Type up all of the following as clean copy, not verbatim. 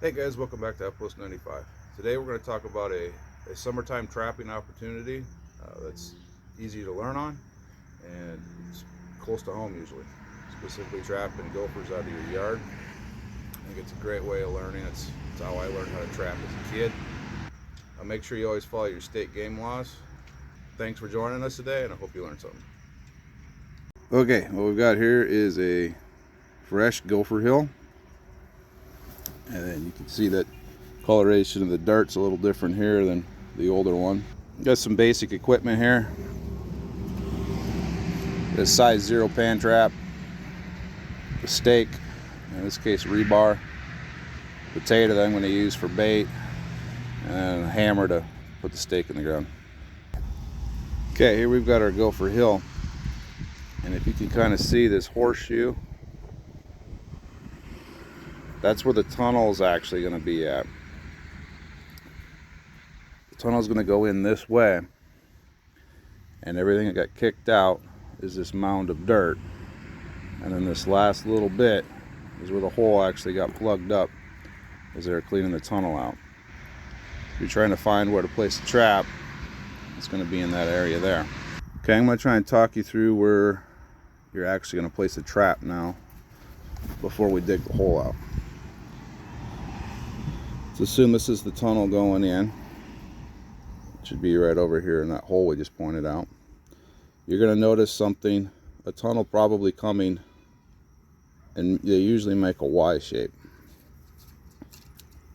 Hey guys, welcome back to Outpost 95. Today we're going to talk about a summertime trapping opportunity that's easy to learn on and it's close to home usually. Specifically trapping gophers out of your yard. I think it's a great way of learning. It's how I learned how to trap as a kid. Make sure you always follow your state game laws. Thanks for joining us today, and I hope you learned something. Okay, what we've got here is a fresh gopher hill. And then you can see that coloration of the dart's a little different here than the older one. Got some basic equipment here. This size 0 pan trap, a stake, in this case rebar, potato that I'm going to use for bait, and a hammer to put the stake in the ground. Okay, here we've got our gopher hill, and if you can kind of see this horseshoe, that's where the tunnel is actually going to be at. The tunnel is going to go in this way, and everything that got kicked out is this mound of dirt, and then this last little bit is where the hole actually got plugged up as they were cleaning the tunnel out. If you're trying to find where to place the trap, it's going to be in that area there. Okay, I'm going to try and talk you through where you're actually going to place the trap now before we dig the hole out. Let's assume this is the tunnel going in. It should be right over here in that hole we just pointed out. You're going to notice something, a tunnel probably coming, and they usually make a Y shape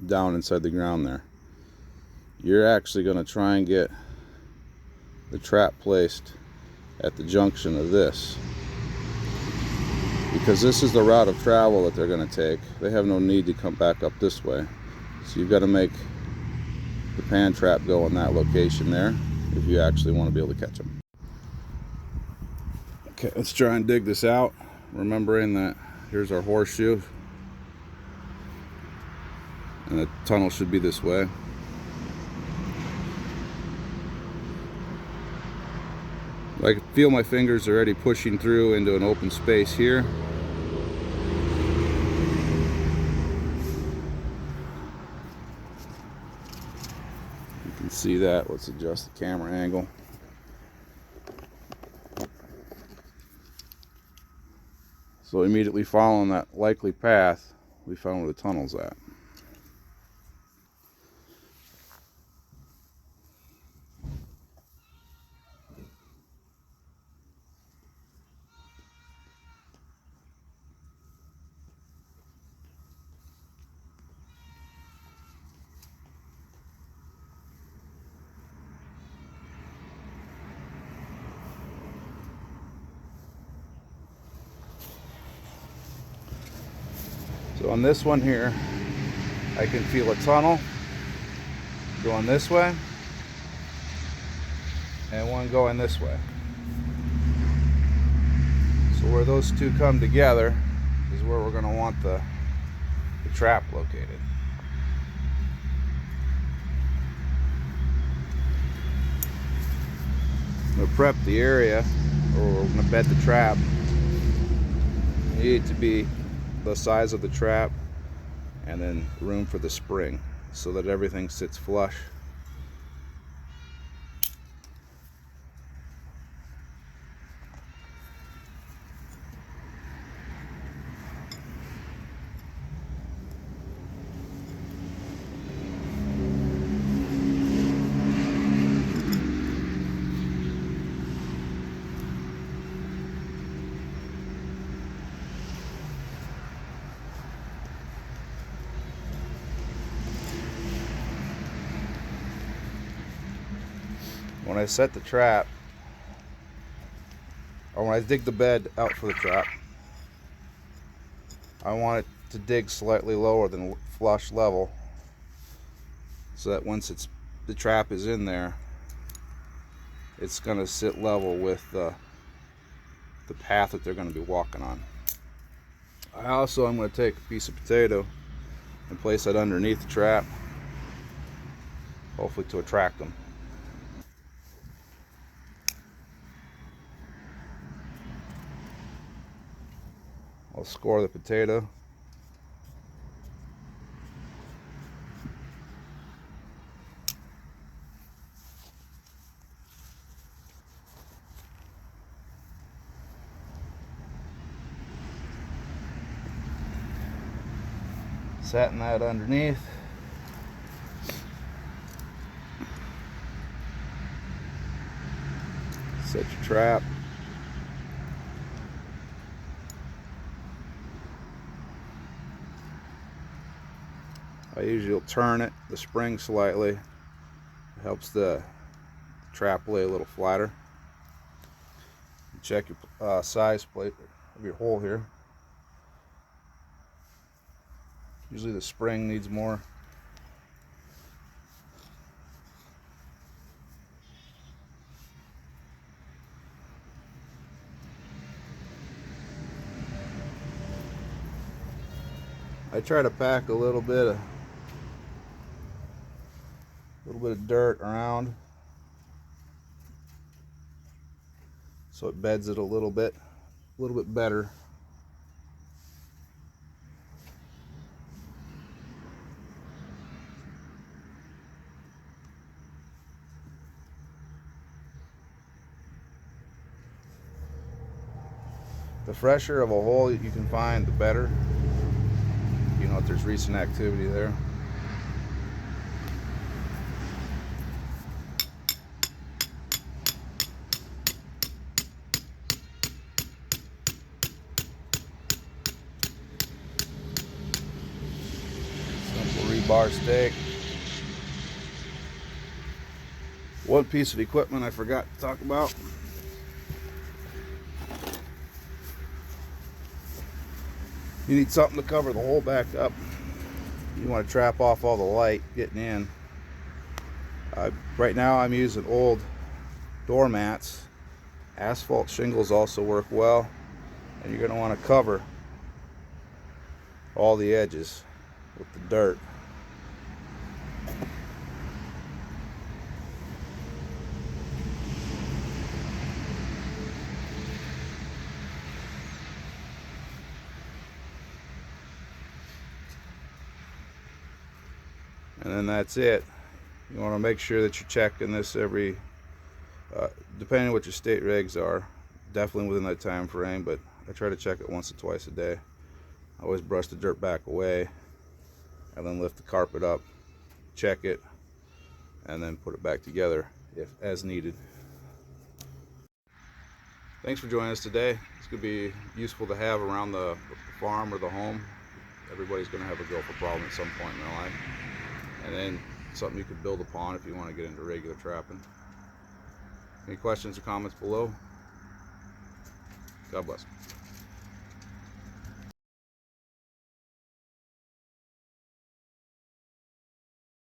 down inside the ground there. You're actually going to try and get the trap placed at the junction of this, because this is the route of travel that they're going to take. They have no need to come back up this way. So you've got to make the pan trap go in that location there if you actually want to be able to catch them. Okay, let's try and dig this out, remembering that here's our horseshoe and the tunnel should be this way. I can feel my fingers already pushing through into an open space here. You can see that. Let's adjust the camera angle. So immediately following that likely path, we found where the tunnel's at. So on this one here, I can feel a tunnel going this way and one going this way. So where those two come together is where we're going to want the trap located. I'm going to prep the area where we're going to bed the trap. You need it to be the size of the trap and then room for the spring so that everything sits flush. When I set the trap, or when I dig the bed out for the trap, I want it to dig slightly lower than flush level, so that once the trap is in there, it's going to sit level with the path that they're going to be walking on. I'm going to take a piece of potato and place it underneath the trap, hopefully to attract them. I'll score the potato. setting that underneath. Set your trap. I usually will turn it, the spring slightly. It helps the trap lay a little flatter. Check your size plate of your hole here. Usually the spring needs more. I try to pack a little bit of dirt around so it beds it a little bit better. The fresher of a hole you can find, the better. You know if there's recent activity there. Simple rebar stake. One piece of equipment I forgot to talk about. You need something to cover the hole back up. You want to trap off all the light getting in. Right now I'm using old doormats. Asphalt shingles also work well, and you're going to want to cover all the edges with the dirt. And then that's it. You want to make sure that you're checking this every, depending on what your state regs are, definitely within that time frame, but I try to check it once or twice a day. I always brush the dirt back away and then lift the carpet up, check it, and then put it back together if as needed. Thanks for joining us today. This could be useful to have around the farm or the home. Everybody's going to have a gopher problem at some point in their life. And then something you could build upon if you want to get into regular trapping. Any questions or comments below? God bless.